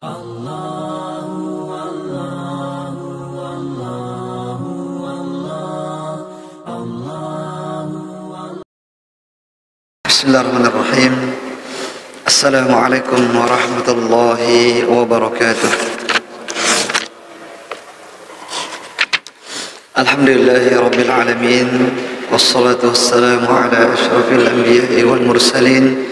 Bismillahirrahmanirrahim. Assalamualaikum warahmatullahi wabarakatuh. Alhamdulillahi rabbil alamin, wassalatu wassalamu ala asyrafil anbiya'i wal mursalin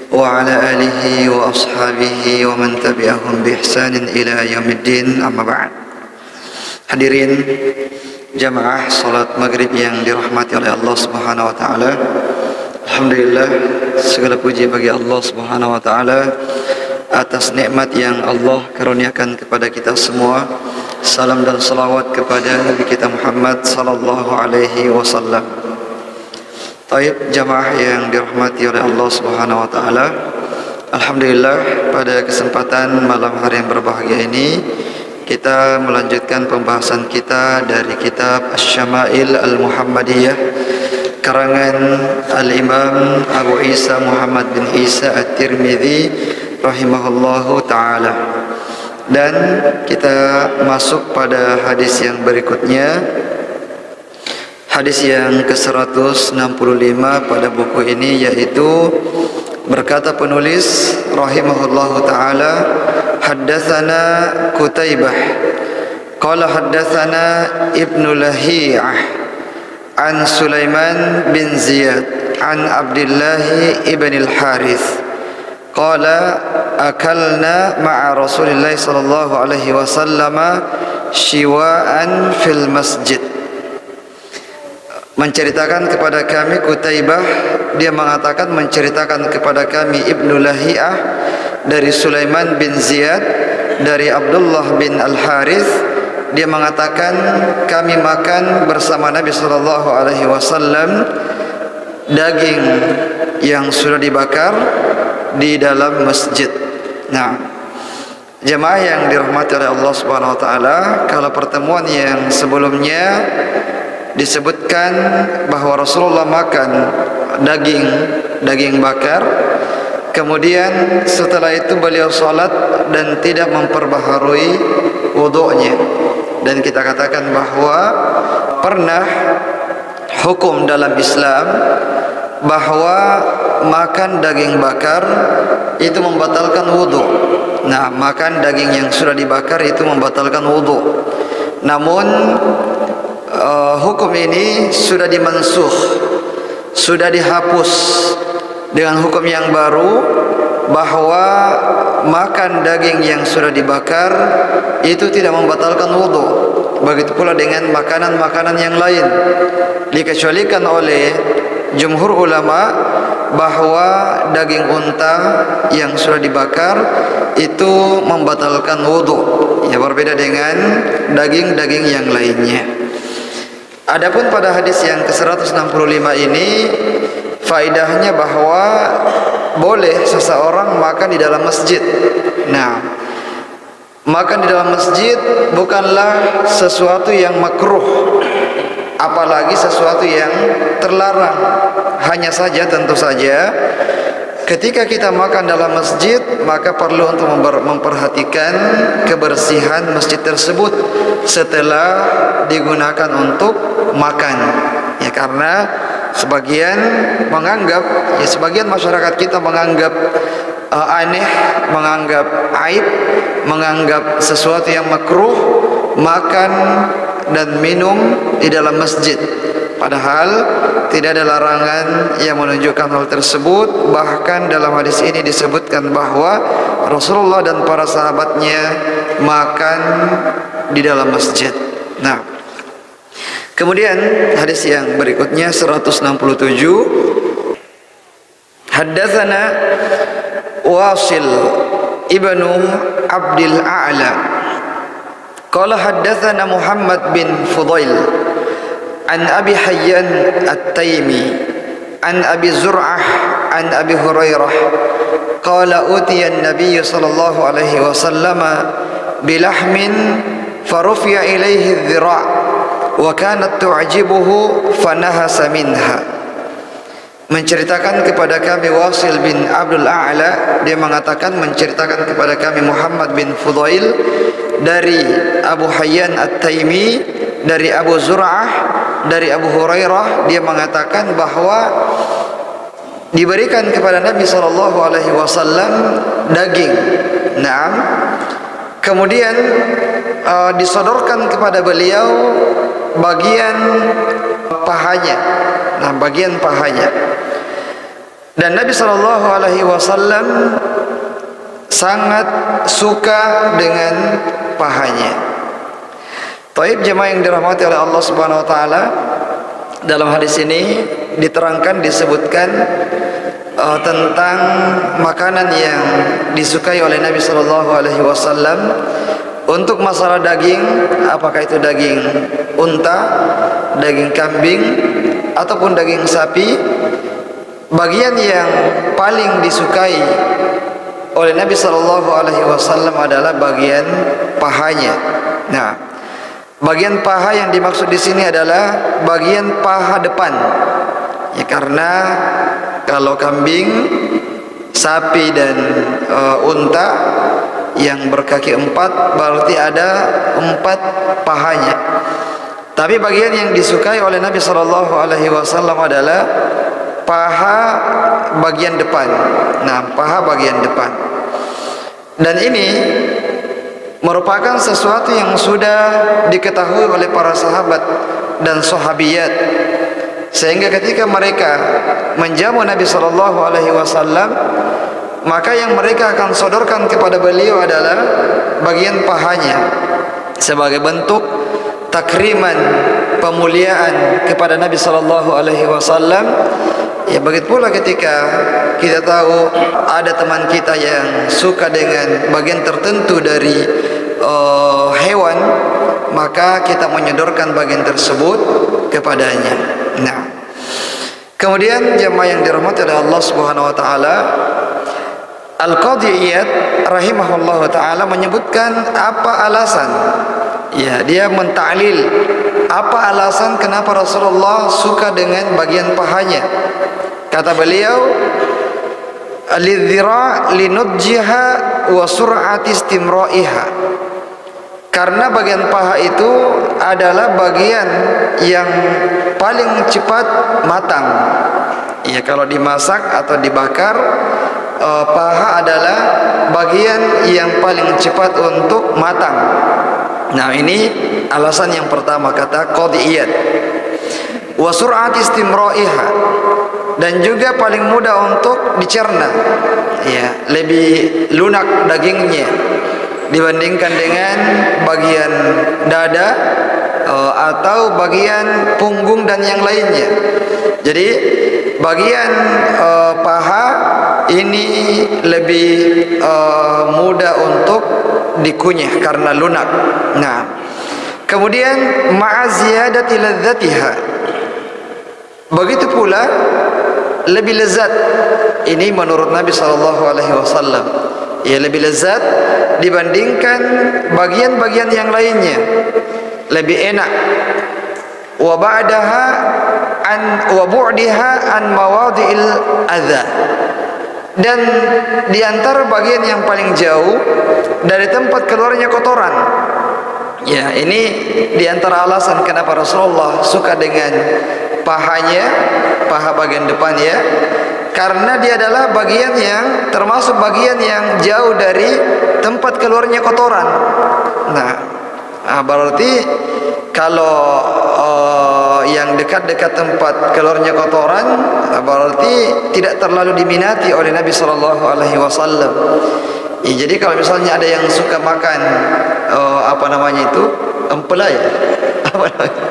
wa ala alihi wa ashabihi wa man tabi'ahum bi ihsanin ila yaumiddin, amma ba'd. Hadirin jamaah salat maghrib yang dirahmati oleh Allah Subhanahu wa taala. Alhamdulillah, segala puji bagi Allah Subhanahu wa taala atas nikmat yang Allah karuniakan kepada kita semua. Salam dan salawat kepada Nabi kita Muhammad sallallahu alaihi wasallam. Taib jamaah yang dirahmati oleh Allah Subhanahu wa taala. Alhamdulillah, pada kesempatan malam hari yang berbahagia ini kita melanjutkan pembahasan kita dari kitab Asy-Syama'il Al-Muhammadiyah karangan Al-Imam Abu Isa Muhammad bin Isa At-Tirmidzi rahimahullahu ta'ala. Dan kita masuk pada hadis yang berikutnya, hadis yang ke-165 pada buku ini, yaitu berkata penulis rahimahullahu ta'ala, haddatsana Qutaibah qala haddatsana Ibnu Lahiyah an Sulaiman bin Ziyad an Abdullah ibn al-Harith qala akalna ma'a Rasulillah sallallahu alaihi wasallam shiwa'an fil masjid. Menceritakan kepada kami Qutaibah, dia mengatakan menceritakan kepada kami Ibnu Lahiyah dari Sulaiman bin Ziyad dari Abdullah bin al-Harith, dia mengatakan kami makan bersama Nabi sallallahu alaihi wasallam daging yang sudah dibakar di dalam masjid. Nah, jemaah yang dirahmati oleh Allah Subhanahu wa taala, kalau pertemuan yang sebelumnya disebutkan bahwa Rasulullah makan daging bakar, kemudian setelah itu beliau salat dan tidak memperbaharui wudu'nya. Dan kita katakan bahwa pernah hukum dalam Islam bahwa makan daging bakar itu membatalkan wudu. Nah, makan daging yang sudah dibakar itu membatalkan wudu. Namun hukum ini sudah dimansuh, sudah dihapus dengan hukum yang baru, bahwa makan daging yang sudah dibakar itu tidak membatalkan wudu. Begitu pula dengan makanan-makanan yang lain, dikecualikan oleh jumhur ulama bahwa daging unta yang sudah dibakar itu membatalkan wudu, ya, berbeda dengan daging-daging yang lainnya. Adapun pada hadis yang ke-165 ini, faedahnya bahwa boleh seseorang makan di dalam masjid. Nah, makan di dalam masjid bukanlah sesuatu yang makruh, apalagi sesuatu yang terlarang. Hanya saja, tentu saja, ketika kita makan dalam masjid, maka perlu untuk memperhatikan kebersihan masjid tersebut setelah digunakan untuk makan. Ya, karena sebagian menganggap, ya, sebagian masyarakat kita menganggap aneh, menganggap aib, menganggap sesuatu yang makruh makan dan minum di dalam masjid. Padahal tidak ada larangan yang menunjukkan hal tersebut. Bahkan dalam hadis ini disebutkan bahwa Rasulullah dan para sahabatnya makan di dalam masjid. Nah, kemudian hadis yang berikutnya 167, haddatsana Wasil ibnu Abdil A'la qala haddatsana Muhammad bin Fudail an Abi Hayyan At-Taimi an Abi Zur'ah an Abi Hurairah qala utiya an-nabiy sallallahu alaihi wasallam bilahmin farufiya ilaihi adh-dhira' wa kanat tu'jibuhu fanahasa minha. menceritakan kepada kami Wasil bin Abdul A'la, dia mengatakan menceritakan kepada kami Muhammad bin Fudail dari Abu Hayyan At-Taimi, dari Abu Zur'ah, dari Abu Hurairah, dia mengatakan bahwa diberikan kepada Nabi SAW daging. Naam. Kemudian disodorkan kepada beliau bagian pahanya. Nah, bagian pahanya. Dan Nabi SAW sangat suka dengan pahanya. Taib jemaah yang dirahmati oleh Allah Subhanahu Wa Taala, dalam hadis ini diterangkan, disebutkan tentang makanan yang disukai oleh Nabi SAW. Untuk masalah daging, apakah itu daging unta, daging kambing, ataupun daging sapi, bagian yang paling disukai oleh Nabi SAW adalah bagian pahanya. Nah, bagian paha yang dimaksud di sini adalah bagian paha depan. Ya, karena kalau kambing, sapi dan unta yang berkaki 4 berarti ada 4 pahanya. Tapi bagian yang disukai oleh Nabi SAW adalah paha bagian depan. Nah, paha bagian depan. Dan ini merupakan sesuatu yang sudah diketahui oleh para sahabat dan sahabiyat, sehingga ketika mereka menjamu Nabi SAW, maka yang mereka akan sodorkan kepada beliau adalah bagian pahanya sebagai bentuk takriman, pemuliaan kepada Nabi SAW. Ya, begitu pula ketika kita tahu ada teman kita yang suka dengan bagian tertentu dari hewan, maka kita menyodorkan bagian tersebut kepadanya. Nah, kemudian jemaah yang dirahmati oleh Allah Subhanahu Wa Taala, Al-Qadhi Iyad rahimahullah ta'ala menyebutkan apa alasan, ya, dia mentaklil apa alasan kenapa Rasulullah suka dengan bagian pahanya. Kata beliau, lidhira linudjiha wa sur'ati istimra'iha, karena bagian paha itu adalah bagian yang paling cepat matang. Ya, kalau dimasak atau dibakar, paha adalah bagian yang paling cepat untuk matang. Nah, ini alasan yang pertama, kata Qadiyat. Wa sur'ati istimra'iha, dan juga paling mudah untuk dicerna. Ya, lebih lunak dagingnya dibandingkan dengan bagian dada atau bagian punggung dan yang lainnya. Jadi bagian paha ini lebih mudah untuk dikunyah karena lunak. Nah, kemudian ma'aziyadati ladzatiha, begitu pula lebih lezat. Ini menurut Nabi SAW, ya, lebih lezat dibandingkan bagian-bagian yang lainnya, lebih enak. Wa ba'daha an wa bu'diha an mawadhi'il adza, dan di antara bagian yang paling jauh dari tempat keluarnya kotoran. Ya, ini di antara alasan kenapa Rasulullah suka dengan pahanya, paha bagian depan, ya, karena dia adalah bagian yang termasuk bagian yang jauh dari tempat keluarnya kotoran. Nah, berarti kalau yang dekat-dekat tempat keluarnya kotoran, berarti tidak terlalu diminati oleh Nabi SAW. Ya, jadi kalau misalnya ada yang suka makan apa namanya itu, empela, ya, apa namanya?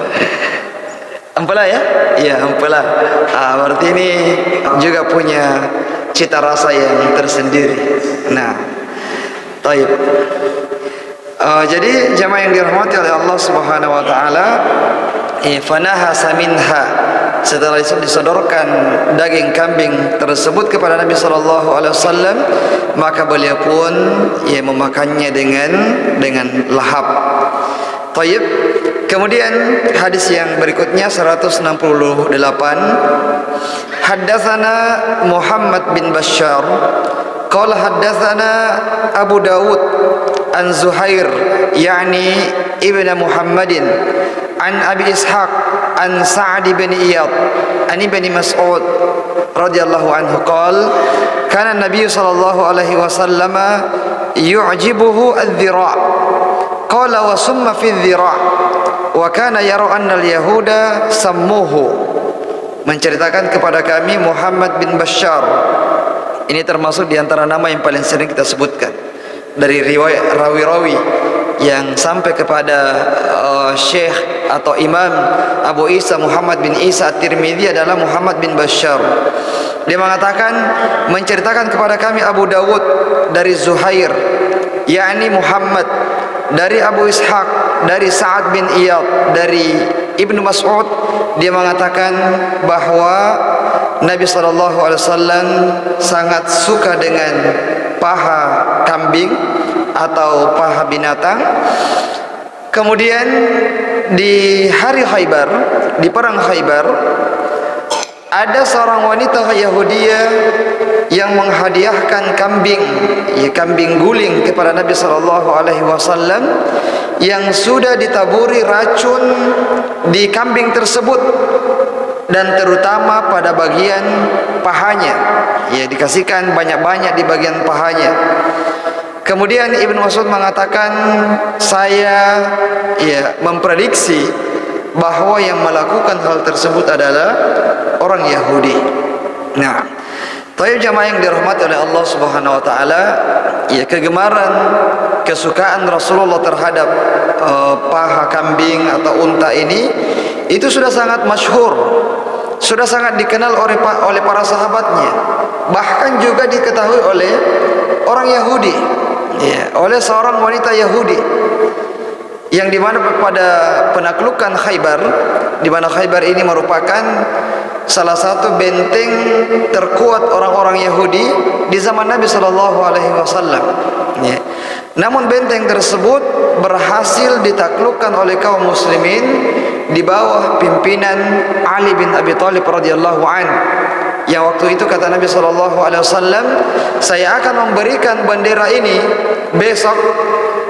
Empela, ya, iya, empela. Berarti ini juga punya cita rasa yang tersendiri. Nah, taib. Jadi jemaah yang dirahmati oleh Allah Subhanahu Wa Taala, fanahasa minha, setelah disodorkan daging kambing tersebut kepada Nabi SAW, maka beliau pun, ya, memakannya dengan lahap. Taib. Kemudian hadis yang berikutnya 168. Haddatsana Muhammad bin Bashar qala haddatsana Abu Dawud an Zuhair yani ibn Muhammadin an Abi Ishaq an Sa'd bin Iyad an Ibn Mas'ud radhiyallahu anhu qala kana Nabi sallallahu alaihi wasallam yu'jibuhu adh-dhira' qala wa summa fi adh-dhira' wa kana yara anna al-yahuda sammuhu. Menceritakan kepada kami Muhammad bin Bashar. Ini termasuk di antara nama yang paling sering kita sebutkan dari riwayat rawi-rawi yang sampai kepada Syekh atau Imam Abu Isa Muhammad bin Isa At-Tirmidzi adalah Muhammad bin Bashar. Dia mengatakan, menceritakan kepada kami Abu Dawud dari Zuhair, yakni Muhammad, dari Abu Ishaq, dari Sa'ad bin Iyad, dari Ibnu Mas'ud. Dia mengatakan bahwa Nabi SAW sangat suka dengan paha kambing atau paha binatang. Kemudian di hari Khaybar, di perang Khaybar, ada seorang wanita Yahudiyah yang menghadiahkan kambing, kambing guling kepada Nabi SAW yang sudah ditaburi racun di kambing tersebut, dan terutama pada bagian pahanya, dikasihkan banyak-banyak di bagian pahanya. Kemudian Ibnu Mas'ud mengatakan, saya memprediksi bahwa yang melakukan hal tersebut adalah orang Yahudi. Nah, tayyib jamaah yang dirahmati oleh Allah Subhanahu wa taala, kegemaran, kesukaan Rasulullah terhadap paha kambing atau unta ini itu sudah sangat masyhur, sudah sangat dikenal oleh para sahabatnya, bahkan juga diketahui oleh orang Yahudi, oleh seorang wanita Yahudi, yang dimana pada penaklukan Khaybar, di mana Khaybar ini merupakan salah satu benteng terkuat orang-orang Yahudi di zaman Nabi SAW. Namun benteng tersebut berhasil ditaklukkan oleh kaum muslimin di bawah pimpinan Ali bin Abi Thalib radhiyallahu anhu. Yang waktu itu kata Nabi SAW, saya akan memberikan bendera ini besok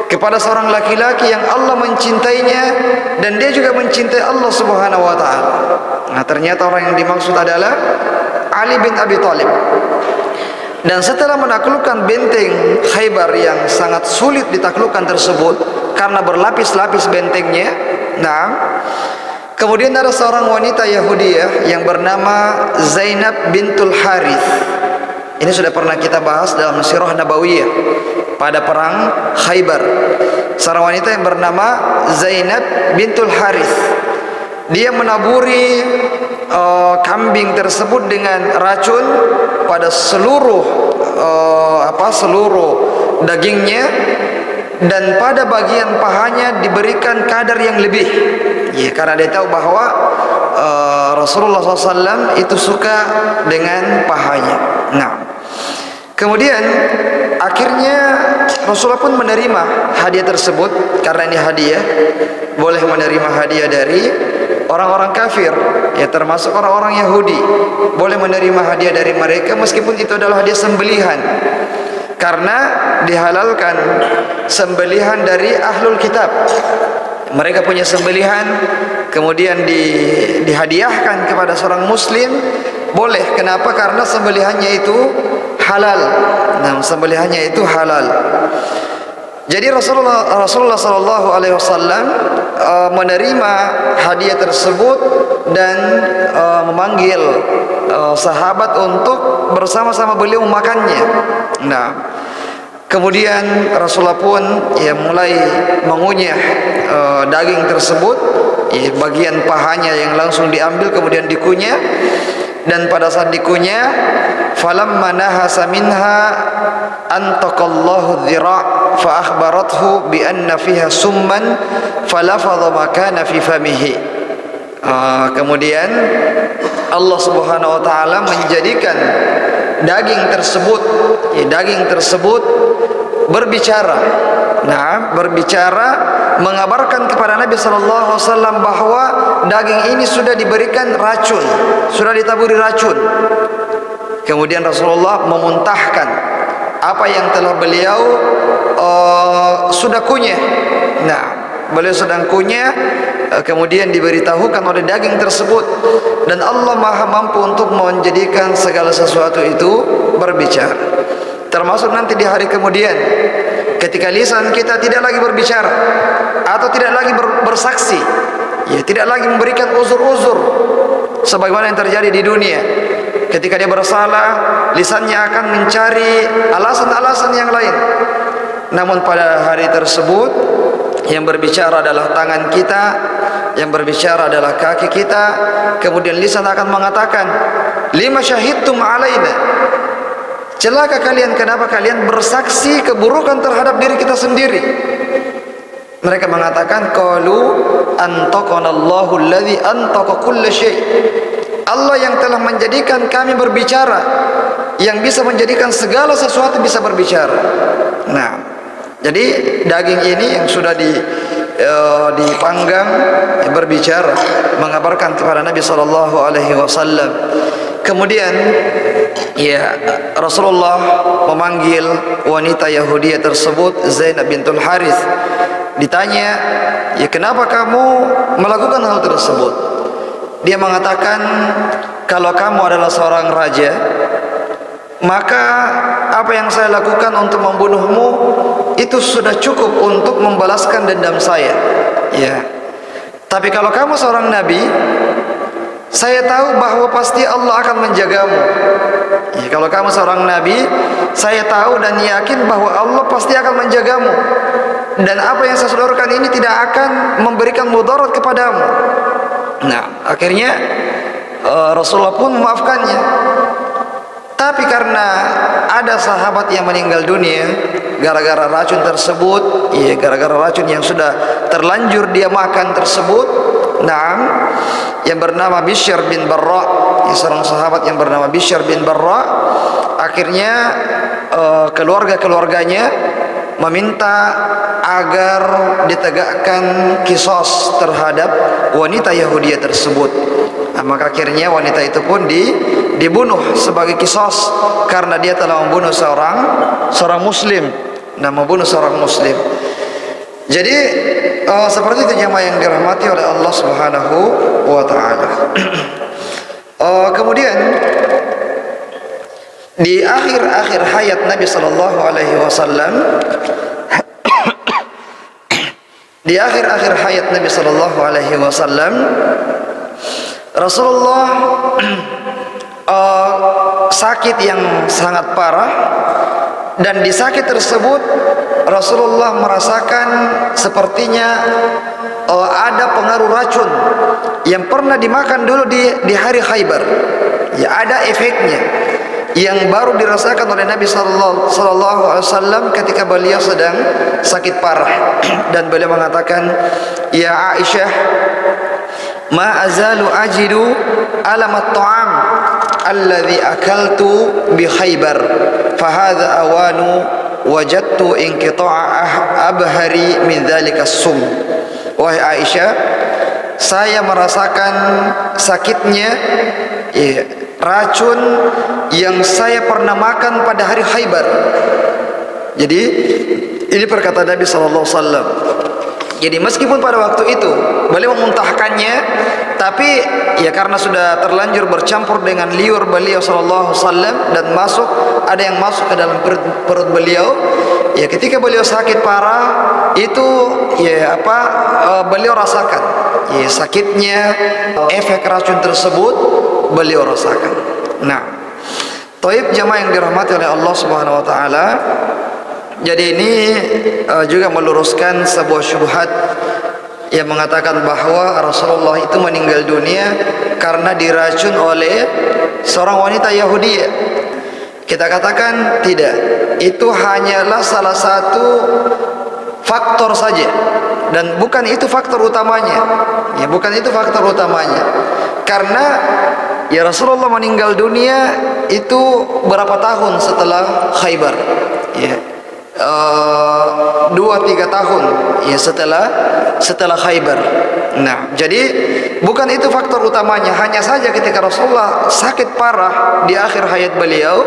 kepada seorang laki-laki yang Allah mencintainya dan dia juga mencintai Allah Subhanahu wa taala. Nah, ternyata orang yang dimaksud adalah Ali bin Abi Thalib. Dan setelah menaklukkan benteng Khaybar yang sangat sulit ditaklukkan tersebut karena berlapis-lapis bentengnya, kemudian ada seorang wanita Yahudiyah yang bernama Zainab bintul Harith. Ini sudah pernah kita bahas dalam Sirah Nabawiyah pada perang Khaybar. Seorang wanita yang bernama Zainab bintul Harith, dia menaburi kambing tersebut dengan racun pada seluruh dagingnya, dan pada bagian pahanya diberikan kadar yang lebih, karena dia tahu bahwa Rasulullah SAW itu suka dengan pahanya. Nah, kemudian akhirnya Rasulullah pun menerima hadiah tersebut, karena ini hadiah, boleh menerima hadiah dari orang-orang kafir, termasuk orang-orang Yahudi, boleh menerima hadiah dari mereka meskipun itu adalah hadiah sembelihan, karena dihalalkan sembelihan dari ahlul kitab. Mereka punya sembelihan, kemudian dihadiahkan kepada seorang muslim, boleh. Kenapa? Karena sembelihannya itu halal. Nah, sembelihannya itu halal. Jadi Rasulullah SAW menerima hadiah tersebut dan memanggil sahabat untuk bersama-sama beliau memakannya. Nah, kemudian Rasulullah pun mulai mengunyah daging tersebut, bagian pahanya yang langsung diambil kemudian dikunyah. Dan pada saat dikunyah, falamma nahasa minha antaqallahu dhira' fa akhbarathu bi anna fiha summan falafadha ma kana fi famihi. Kemudian Allah Subhanahu wa taala menjadikan daging tersebut berbicara. Nah, berbicara mengabarkan kepada Nabi sallallahu alaihi wasallam bahwa daging ini sudah diberikan racun, sudah ditaburi racun. Kemudian Rasulullah memuntahkan apa yang telah beliau sudah kunyah. Nah, beliau sedang kunyah, kemudian diberitahukan oleh daging tersebut, dan Allah Maha mampu untuk menjadikan segala sesuatu itu berbicara. Termasuk nanti di hari kemudian ketika lisan kita tidak lagi berbicara atau tidak lagi bersaksi, ya, tidak lagi memberikan uzur-uzur sebagaimana yang terjadi di dunia. Ketika dia bersalah, lisannya akan mencari alasan-alasan yang lain. Namun pada hari tersebut yang berbicara adalah tangan kita, yang berbicara adalah kaki kita. Kemudian lisan akan mengatakan, lima syahidtum alaina, celaka kalian, kenapa kalian bersaksi keburukan terhadap diri kita sendiri. Mereka mengatakan, qalu antaqana Allahu alladhi antaqa kulla syai', Allah yang telah menjadikan kami berbicara, yang bisa menjadikan segala sesuatu bisa berbicara. Nah, jadi daging ini yang sudah dipanggang berbicara, mengabarkan kepada Nabi sallallahu alaihi wasallam. Kemudian ya, Rasulullah memanggil wanita Yahudi tersebut, Zainab bintul Harith. Ditanya, ya, kenapa kamu melakukan hal tersebut? Dia mengatakan, kalau kamu adalah seorang raja, maka apa yang saya lakukan untuk membunuhmu itu sudah cukup untuk membalaskan dendam saya. Ya. Tapi kalau kamu seorang nabi, saya tahu bahwa pasti Allah akan menjagamu. Ya, kalau kamu seorang nabi, saya tahu dan yakin bahwa Allah pasti akan menjagamu, dan apa yang saya sodorkan ini tidak akan memberikan mudarat kepadamu. Nah, akhirnya Rasulullah pun memaafkannya. Tapi karena ada sahabat yang meninggal dunia gara-gara racun tersebut, ya, gara-gara racun yang sudah terlanjur dia makan tersebut, nah, yang bernama Bishr bin Barra, ya, seorang sahabat yang bernama Bishr bin Barra, akhirnya keluarga-keluarganya meminta agar ditegakkan kisos terhadap wanita Yahudi tersebut. Nah, maka akhirnya wanita itu pun dibunuh sebagai kisos karena dia telah membunuh seorang muslim. Nah, membunuh seorang muslim. Jadi seperti itu jemaah yang dirahmati oleh Allah Subhanahu wa taala. Kemudian di akhir-akhir hayat Nabi sallallahu alaihi wasallam, di akhir-akhir hayat Nabi sallallahu alaihi wasallam, Rasulullah sakit yang sangat parah, dan di sakit tersebut Rasulullah merasakan sepertinya ada pengaruh racun yang pernah dimakan dulu di hari Khaybar. Ya, ada efeknya yang baru dirasakan oleh Nabi sallallahu alaihi wasallam ketika beliau sedang sakit parah. Dan beliau mengatakan, ya Aisyah, ma azalu ajidu alam at-ta'am alladhi akaltu bi Khaybar, fahadha awanu wajadtu inqita'a abhari min dhalika as-sum. Wahai Aisyah, saya merasakan sakitnya, ya, racun yang saya pernah makan pada hari Khaybar. Jadi ini perkataan Nabi sallallahu alaihi wasallam. Jadi meskipun pada waktu itu beliau memuntahkannya, tapi ya karena sudah terlanjur bercampur dengan liur beliau sallallahu alaihi wasallam dan ada yang masuk ke dalam perut beliau. Ya, ketika beliau sakit parah itu, ya, beliau rasakan, ya, sakitnya efek racun tersebut beliau rasakan. Nah, Taib jamaah yang dirahmati oleh Allah Subhanahu wa taala. Jadi ini juga meluruskan sebuah syubhat yang mengatakan bahwa Rasulullah itu meninggal dunia karena diracun oleh seorang wanita Yahudi. Kita katakan tidak, itu hanyalah salah satu faktor saja, dan bukan itu faktor utamanya. Ya, bukan itu faktor utamanya. Karena ya Rasulullah meninggal dunia itu berapa tahun setelah Khaybar. Ya, 2-3 tahun ya setelah Khaybar. Nah, jadi bukan itu faktor utamanya. Hanya saja ketika Rasulullah sakit parah di akhir hayat beliau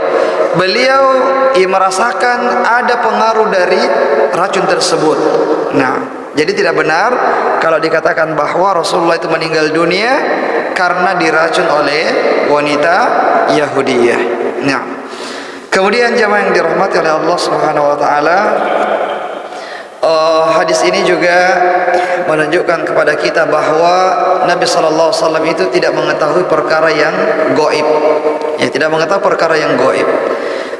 merasakan ada pengaruh dari racun tersebut. Nah, jadi tidak benar kalau dikatakan bahwa Rasulullah itu meninggal dunia karena diracun oleh wanita Yahudiyah. Nah, kemudian jamaah yang dirahmati oleh Allah Subhanahu wa taala, hadis ini juga menunjukkan kepada kita bahwa Nabi sallallahu alaihi wasallam itu tidak mengetahui perkara yang gaib. Ya, tidak mengetahui perkara yang gaib.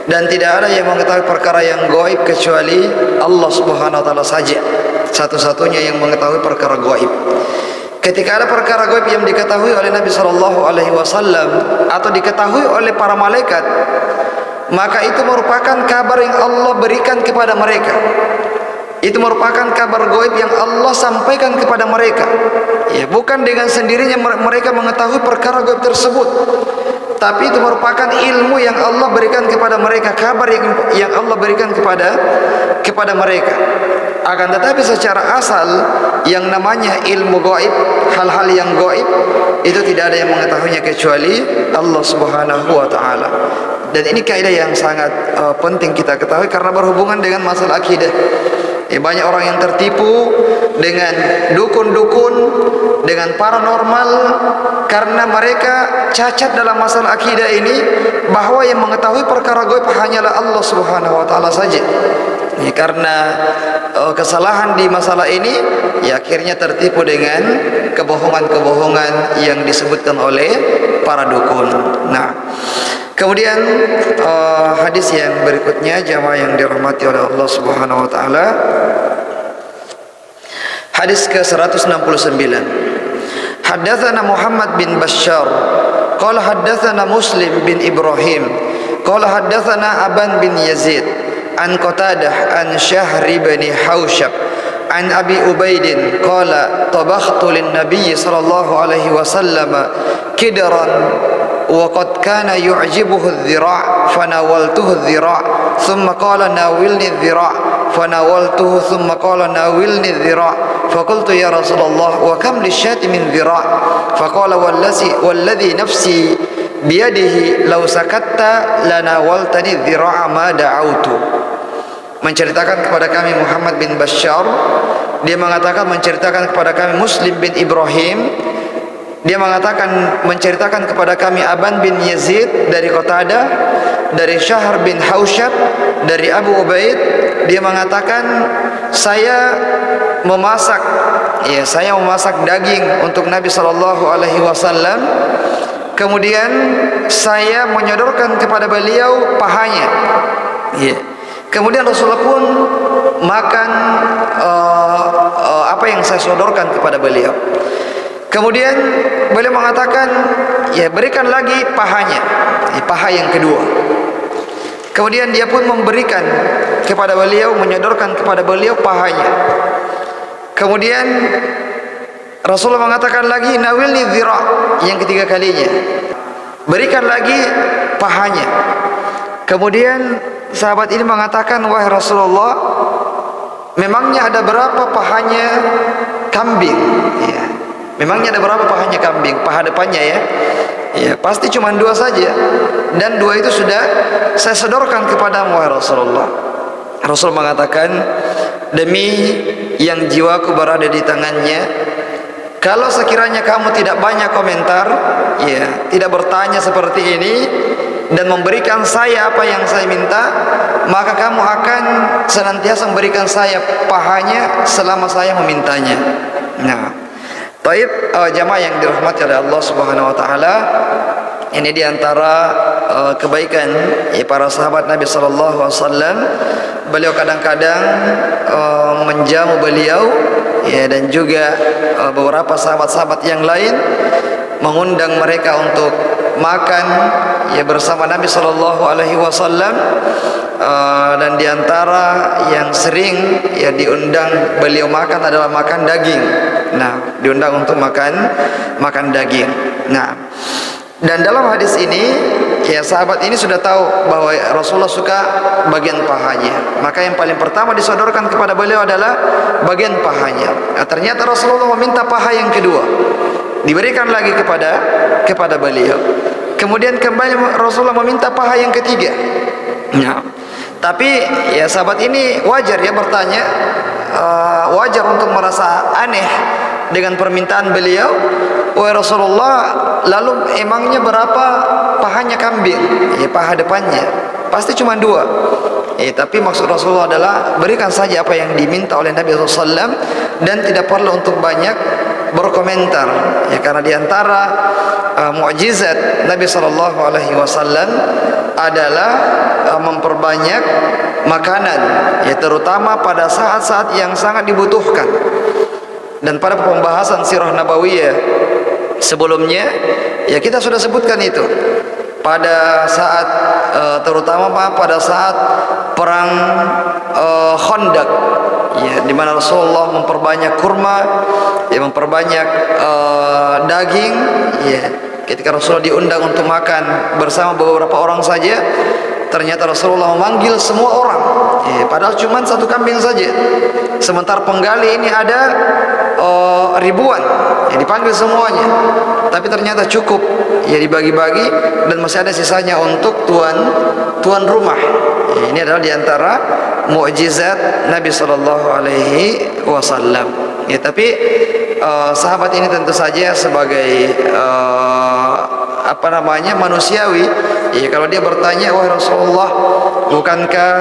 Dan tidak ada yang mengetahui perkara yang gaib kecuali Allah Subhanahu wa taala saja. Satu-satunya yang mengetahui perkara gaib. Ketika ada perkara gaib yang diketahui oleh Nabi sallallahu alaihi wasallam atau diketahui oleh para malaikat, maka itu merupakan kabar yang Allah berikan kepada mereka. Itu merupakan kabar gaib yang Allah sampaikan kepada mereka. Ya, bukan dengan sendirinya mereka mengetahui perkara gaib tersebut, tapi itu merupakan ilmu yang Allah berikan kepada mereka, kabar yang Allah berikan kepada mereka. Akan tetapi secara asal yang namanya ilmu gaib, hal-hal yang gaib itu tidak ada yang mengetahuinya kecuali Allah Subhanahu wa taala. Dan ini kaidah yang sangat penting kita ketahui karena berhubungan dengan masalah akidah. Banyak orang yang tertipu dengan dukun-dukun, dengan paranormal, karena mereka cacat dalam masalah akidah ini, bahwa yang mengetahui perkara gaib hanyalah Allah Subhanahu wa taala saja. Karena kesalahan di masalah ini, ya akhirnya tertipu dengan kebohongan-kebohongan yang disebutkan oleh para dukun. Nah, kemudian hadis yang berikutnya jamaah yang dirahmati oleh Allah Subhanahu wa taala, hadis ke-169. Haddatsana Muhammad bin Bashar qala haddatsana Muslim bin Ibrahim qala haddatsana Aban bin Yazid an Qatadah an Syahr bin Haushab an Abi Ubaidin qala tabakhtu lin Nabiy sallallahu alaihi wasallam kidran وقد كان يعجبه الذراع فناولته الذراع ثم قال ناولني الذراع فناولته ثم قال ناولني الذراع فقلت يا رسول الله وكم للشاة من ذراع فقال والذي نفسي بيده لو سكت لناولتني الذراع ما دعوت. Menceritakan kepada kami Muhammad bin Bashar, dia mengatakan menceritakan kepada kami Muslim bin Ibrahim, dia mengatakan menceritakan kepada kami Aban bin Yazid dari Qatadah, dari Syahr bin Haushab, dari Abu Ubaid. Dia mengatakan saya memasak daging untuk Nabi sallallahu alaihi wasallam. Kemudian saya menyodorkan kepada beliau pahanya. Kemudian Rasulullah pun makan apa yang saya sodorkan kepada beliau. Kemudian beliau mengatakan, ya berikan lagi pahanya, paha yang kedua. Kemudian dia pun memberikan kepada beliau, menyodorkan kepada beliau pahanya. Kemudian Rasulullah mengatakan lagi, nawilni dhira', yang ketiga kalinya, berikan lagi pahanya. Kemudian sahabat ini mengatakan, wahai Rasulullah, memangnya ada berapa pahanya kambing? Ya. Memangnya ada berapa pahanya kambing? Paha depannya ya. Ya, pasti cuma 2 saja. Dan 2 itu sudah saya sodorkan kepadamu, wahai Rasulullah. Rasul mengatakan, demi yang jiwaku berada di tangannya, kalau sekiranya kamu tidak banyak komentar, ya, tidak bertanya seperti ini dan memberikan saya apa yang saya minta, maka kamu akan senantiasa memberikan saya pahanya selama saya memintanya. Nah, baik, jamaah yang dirahmati oleh Allah Subhanahu wa taala, ini diantara kebaikan para sahabat Nabi sallallahu alaihi wasallam. Beliau kadang-kadang menjamu beliau, ya, dan juga beberapa sahabat-sahabat yang lain mengundang mereka untuk makan, ya, bersama Nabi sallallahu alaihi wasallam. Dan diantara yang sering, ya, diundang beliau makan adalah makan daging. Nah, diundang untuk makan daging. Nah, dan dalam hadis ini, ya sahabat ini sudah tahu bahwa Rasulullah suka bagian pahanya, maka yang paling pertama disodorkan kepada beliau adalah bagian pahanya. Nah, ternyata Rasulullah meminta paha yang kedua, diberikan lagi kepada beliau. Kemudian kembali Rasulullah meminta paha yang ketiga. Nah, tapi ya sahabat ini wajar ya bertanya, wajar untuk merasa aneh dengan permintaan beliau. Wahai Rasulullah, lalu emangnya berapa pahanya kambing? Ya, paha depannya pasti cuma 2. Tapi maksud Rasulullah adalah berikan saja apa yang diminta oleh Nabi SAW, dan tidak perlu untuk banyak berkomentar. Ya, karena diantara mukjizat Nabi SAW adalah memperbanyak makanan, ya terutama pada saat-saat yang sangat dibutuhkan. Dan pada pembahasan sirah nabawiyah sebelumnya, ya kita sudah sebutkan itu pada saat terutama pada saat perang Khandaq, ya di mana Rasulullah memperbanyak kurma, ya memperbanyak daging, ya ketika Rasulullah diundang untuk makan bersama beberapa orang saja, ternyata Rasulullah memanggil semua orang, padahal cuma 1 kambing saja, sementara penggali ini ada ribuan, ya dipanggil semuanya, tapi ternyata cukup, ya dibagi-bagi dan masih ada sisanya untuk tuan rumah. Ya, ini adalah diantara mukjizat Nabi SAW. Ya, tapi sahabat ini tentu saja sebagai manusiawi, ya kalau dia bertanya, wahai Rasulullah, bukankah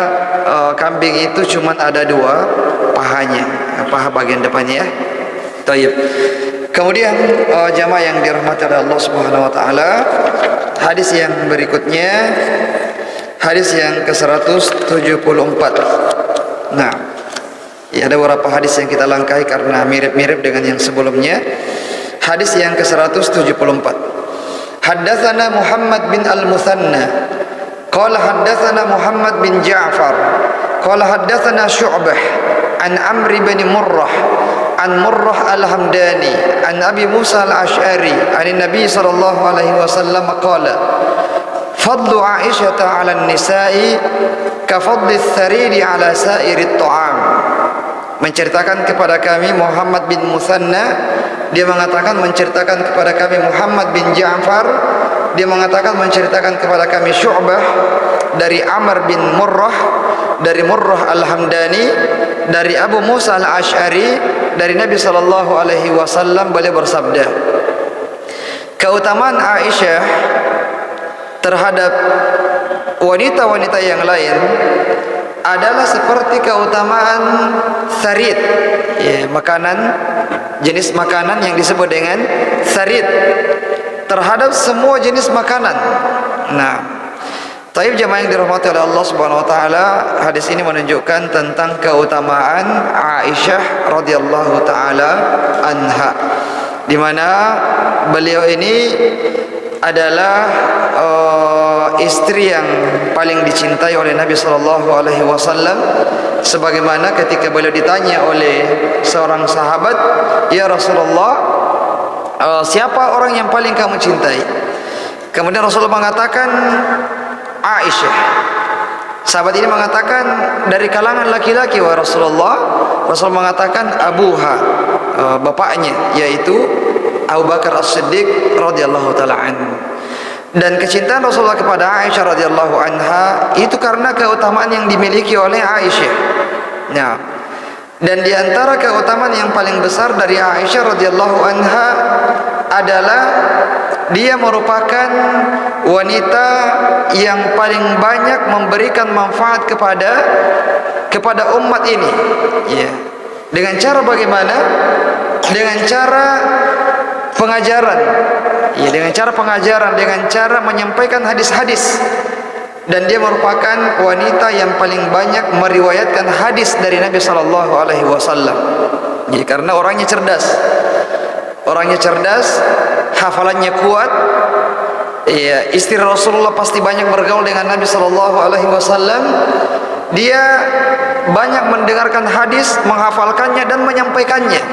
kambing itu cuma ada 2 pahanya, paha bagian depannya ya? Taib. Kemudian jamaah yang dirahmati oleh Allah Subhanahu wa taala, hadis yang berikutnya, hadis yang ke-174. Nah, ya ada beberapa hadis yang kita langkahi karena mirip-mirip dengan yang sebelumnya. Hadis yang ke-174. Haddatsana Muhammad bin Al-Muthanna qala haddatsana Muhammad bin Ja'far qala haddatsana Syu'bah an Amr bin Murrah an Murrah Al-Hamdani an Abi Musa Al-Ash'ari an Nabi sallallahu alaihi wasallam qala fadlu Aisyah 'ala an-nisa'i ka fadli ats-sariri 'ala sa'iri at-ta'am. Menceritakan kepada kami Muhammad bin Muthanna, dia mengatakan menceritakan kepada kami Muhammad bin Ja'far, dia mengatakan menceritakan kepada kami Syu'bah dari Amr bin Murrah, dari Murrah Al-Hamdani, dari Abu Musa Al-Ash'ari, dari Nabi sallallahu alaihi wasallam, beliau bersabda, keutamaan Aisyah terhadap wanita-wanita yang lain adalah seperti keutamaan sarid, ya, makanan, jenis makanan yang disebut dengan sarid, terhadap semua jenis makanan. Nah, taib jamaah yang dirahmati oleh Allah Subhanahu wa taala, hadis ini menunjukkan tentang keutamaan Aisyah radhiyallahu taala anha, di mana beliau ini adalah istri yang paling dicintai oleh Nabi sallallahu alaihi wasallam, sebagaimana ketika beliau ditanya oleh seorang sahabat, ya Rasulullah, siapa orang yang paling kamu cintai? Kemudian Rasulullah mengatakan Aisyah. Sahabat ini mengatakan dari kalangan laki-laki, wahai Rasulullah. Rasulullah mengatakan abuha, bapaknya, yaitu Abu Bakar As-Siddiq radhiyallahu taala anhu. Dan kecintaan Rasulullah kepada Aisyah radhiyallahu anha itu karena keutamaan yang dimiliki oleh Aisyah. Nah, dan di antara keutamaan yang paling besar dari Aisyah radhiyallahu anha adalah dia merupakan wanita yang paling banyak memberikan manfaat kepada umat ini. Ya. Dengan cara bagaimana? Dengan cara pengajaran. Ya, dengan cara pengajaran, dengan cara menyampaikan hadis-hadis. Dan dia merupakan wanita yang paling banyak meriwayatkan hadis dari Nabi sallallahu alaihi wasallam. Ya, karena orangnya cerdas. Orangnya cerdas, hafalannya kuat. Ya, istri Rasulullah pasti banyak bergaul dengan Nabi sallallahu alaihi wasallam, dia banyak mendengarkan hadis, menghafalkannya dan menyampaikannya,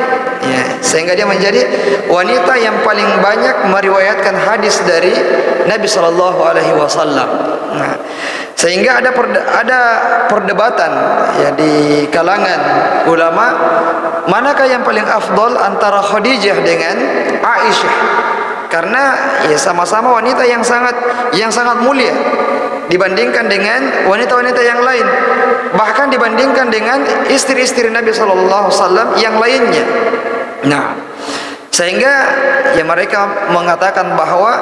ya, sehingga dia menjadi wanita yang paling banyak meriwayatkan hadis dari Nabi sallallahu alaihi wasallam. Nah, sehingga ada perdebatan ya di kalangan ulama, manakah yang paling afdal antara Khadijah dengan Aisyah, karena ya sama-sama wanita yang sangat mulia dibandingkan dengan wanita-wanita yang lain, bahkan dibandingkan dengan istri-istri Nabi sallallahu alaihi wasallam yang lainnya. Nah, sehingga ya mereka mengatakan bahwa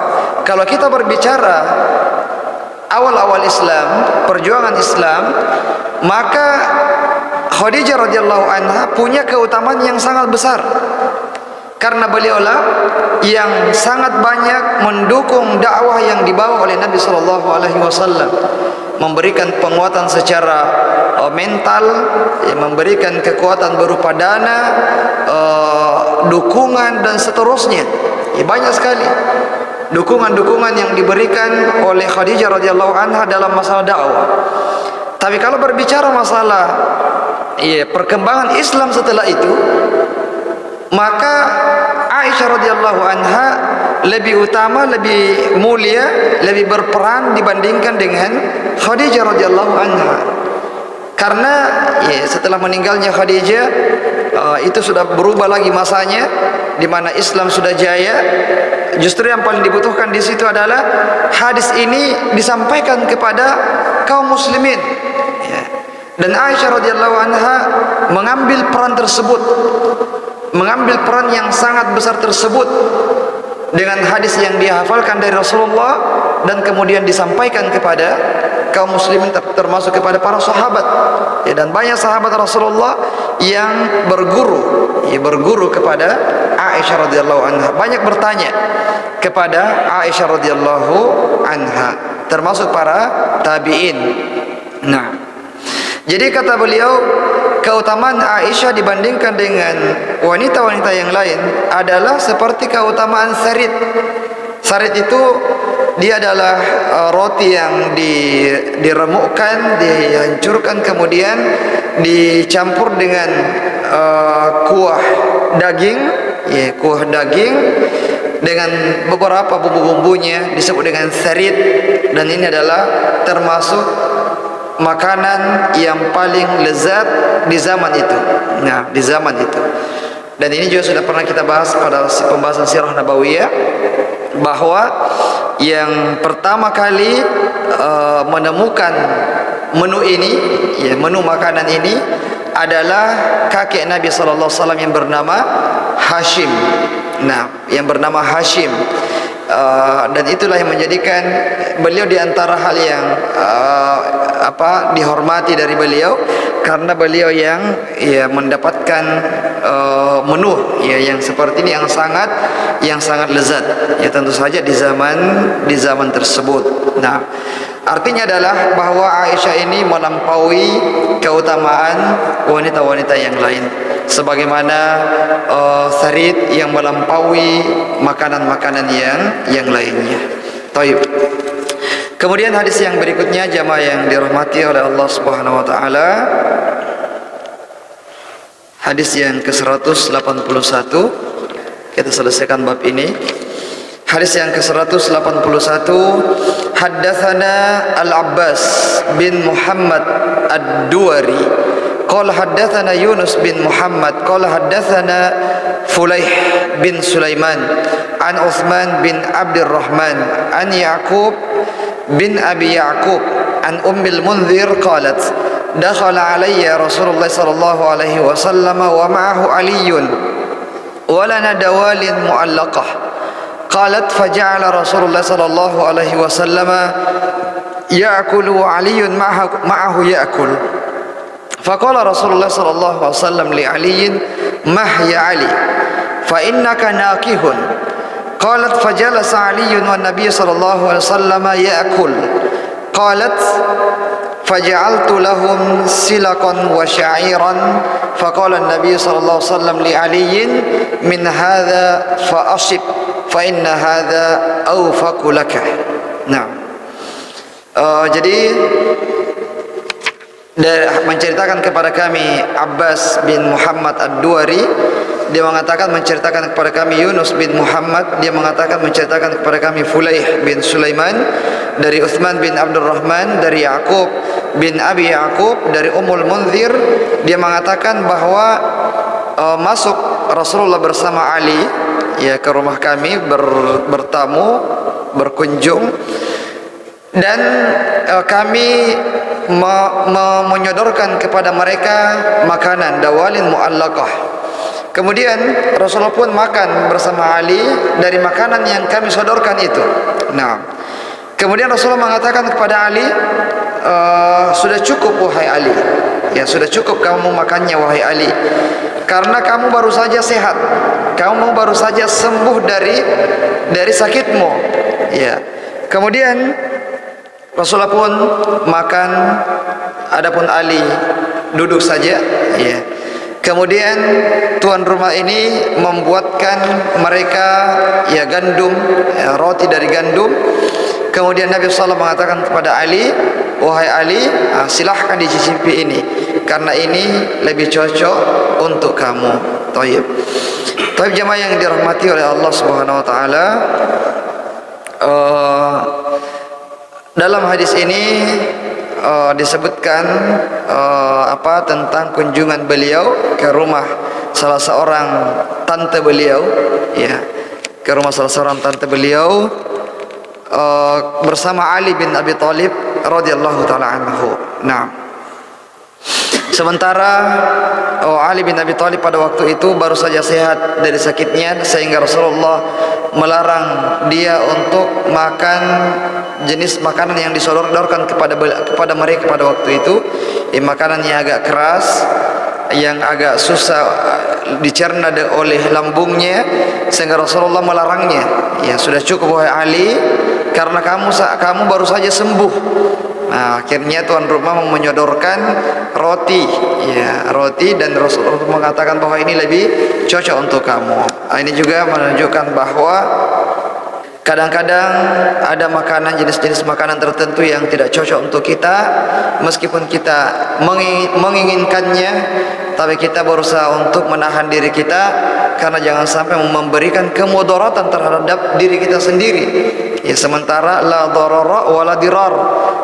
kalau kita berbicara awal-awal Islam, perjuangan Islam, maka Khadijah radhiyallahu anha punya keutamaan yang sangat besar, karena beliaulah yang sangat banyak mendukung dakwah yang dibawa oleh Nabi sallallahu alaihi wasallam, memberikan penguatan secara mental, memberikan kekuatan berupa dana, dukungan dan seterusnya. Ya, banyak sekali dukungan-dukungan yang diberikan oleh Khadijah radhiyallahu anha dalam masalah dakwah. Tapi kalau berbicara masalah perkembangan Islam setelah itu, maka Aisyah radhiyallahu anha lebih utama, lebih mulia, lebih berperan dibandingkan dengan Khadijah radhiyallahu anha. Karena setelah meninggalnya Khadijah, itu sudah berubah lagi masanya, di mana Islam sudah jaya. Justru yang paling dibutuhkan di situ adalah hadis ini disampaikan kepada kaum muslimin. Dan Aisyah radhiyallahu anha mengambil peran tersebut, mengambil peran yang sangat besar tersebut dengan hadis yang dia hafalkan dari Rasulullah dan kemudian disampaikan kepada kaum muslimin, termasuk kepada para sahabat. Ya, dan banyak sahabat Rasulullah yang berguru kepada Aisyah radhiyallahu anha, banyak bertanya kepada Aisyah radhiyallahu anha, termasuk para tabi'in. Nah, jadi kata beliau, keutamaan Aisyah dibandingkan dengan wanita-wanita yang lain adalah seperti keutamaan sarit. Sarit itu dia adalah roti yang diremukkan, dihancurkan, kemudian dicampur dengan kuah daging, kuah daging dengan beberapa bumbu-bumbunya, disebut dengan sarit. Dan ini adalah termasuk makanan yang paling lezat di zaman itu. Nah, di zaman itu. Dan ini juga sudah pernah kita bahas pada pembahasan sirah nabawiyah, bahwa yang pertama kali menemukan menu ini, menu makanan ini adalah kakek Nabi sallallahu alaihi wasallam yang bernama Hashim. Nah, yang bernama Hashim. Dan itulah yang menjadikan beliau di antara hal yang dihormati dari beliau, karena beliau yang mendapatkan menu yang seperti ini, yang sangat lezat, tentu saja di zaman tersebut. Nah, artinya adalah bahwa Aisyah ini melampaui keutamaan wanita-wanita yang lain, sebagaimana sarit yang melampaui makanan-makanan yang lainnya. Taib. Kemudian hadis yang berikutnya, jamaah yang dirahmati oleh Allah Subhanahu wa taala, hadis yang ke-181. Kita selesaikan bab ini. Hadis yang ke-181, haddatsana Al-Abbas bin Muhammad Ad-Duwari qala haddatsana Yunus bin Muhammad qala haddatsana Fulaih bin Sulaiman an Uthman bin Abdurrahman an Yaqub bin Abi Yaqub an Ummil Munzir qalat dakhala alayya Rasulullah sallallahu alaihi wasallam wa ma'ahu Aliyyun wa lana dawalin mu'allaqah qalat faja'ala Rasulullah sallallahu alaihi wasallam ya'kulu wa Aliyyun ma'ahu ya'kul faqala Rasulullah sallallahu alaihi wasallam li Aliyin mah ya Ali fa innaka naqihun qalat fajalasa Aliyyun wan nabiy sallallahu alaihi wasallam ya'kul qalat faja'altu lahum silaqan wa sya'iran faqala an-nabiy sallallahu alaihi wasallam li Aliyin min hadha fa ashib fa inna hadha awfaqu laka. Nah, jadi menceritakan kepada kami Abbas bin Muhammad Ad-Duwari, dia mengatakan menceritakan kepada kami Yunus bin Muhammad, dia mengatakan menceritakan kepada kami Fulaih bin Sulaiman dari Uthman bin Abdul Rahman, dari Yaqub bin Abi Yaqub, dari Ummul Munzir, dia mengatakan bahwa masuk Rasulullah bersama Ali ya ke rumah kami, bertamu, berkunjung, dan kami menyodorkan kepada mereka makanan dawalin mu'allaqah. Kemudian Rasulullah pun makan bersama Ali dari makanan yang kami sodorkan itu. Nah, kemudian Rasulullah mengatakan kepada Ali, sudah cukup wahai Ali, ya sudah cukup kamu makannya wahai Ali, karena kamu baru saja sehat, kamu baru saja sembuh dari sakitmu. Ya. Kemudian Rasulullah pun makan, adapun Ali duduk saja. Ya. Kemudian tuan rumah ini membuatkan mereka ya gandum, ya, roti dari gandum. Kemudian Nabi SAW mengatakan kepada Ali, wahai Ali, silahkan dicicipi ini, karena ini lebih cocok untuk kamu. Taib. Taib jamaah yang dirahmati oleh Allah Subhanahu Wa Taala. Dalam hadis ini disebutkan tentang kunjungan beliau ke rumah salah seorang tante beliau, ya, ke rumah salah seorang tante beliau bersama Ali bin Abi Thalib radhiyallahu taala anhu. Nah, sementara Ali bin Abi Thalib pada waktu itu baru saja sehat dari sakitnya, sehingga Rasulullah melarang dia untuk makan jenis makanan yang disodorkan kepada mereka pada waktu itu, makanan yang agak keras, yang agak susah dicerna oleh lambungnya, sehingga Rasulullah melarangnya. Ya, sudah cukup wahai Ali, karena kamu baru saja sembuh. Nah, akhirnya tuan rumah menyodorkan roti, ya, roti, dan Rasulullah mengatakan bahwa ini lebih cocok untuk kamu. Ini juga menunjukkan bahwa kadang-kadang ada makanan, jenis-jenis makanan tertentu yang tidak cocok untuk kita, meskipun kita menginginkannya, tapi kita berusaha untuk menahan diri kita, karena jangan sampai memberikan kemudaratan terhadap diri kita sendiri. Ya, sementara la darara wa la dirar.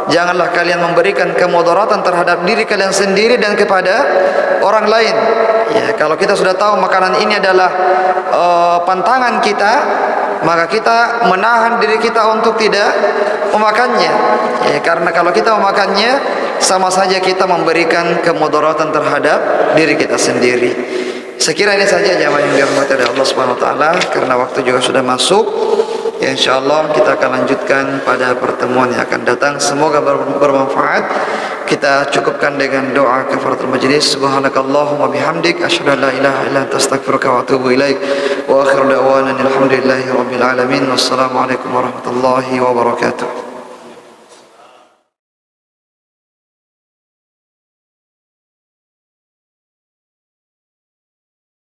Janganlah kalian memberikan kemudaratan terhadap diri kalian sendiri dan kepada orang lain. Ya, kalau kita sudah tahu makanan ini adalah pantangan kita, maka kita menahan diri kita untuk tidak memakannya. Ya, karena kalau kita memakannya, sama saja kita memberikan kemudaratan terhadap diri kita sendiri. Sekira ini saja jamaah yang dirahmati oleh Allah Subhanahu Wa Taala, karena waktu juga sudah masuk. Ya, insyaallah kita akan lanjutkan pada pertemuan yang akan datang. Semoga bermanfaat. Kita cukupkan dengan doa kafaratul majlis. Subhanakallahumma bihamdik, asyhadu an la ilaha illa anta, astaghfiruka wa atubu ilaik. Wa akhiru da'wana alhamdulillahi rabbil alamin. Wassalamualaikum warahmatullahi wabarakatuh.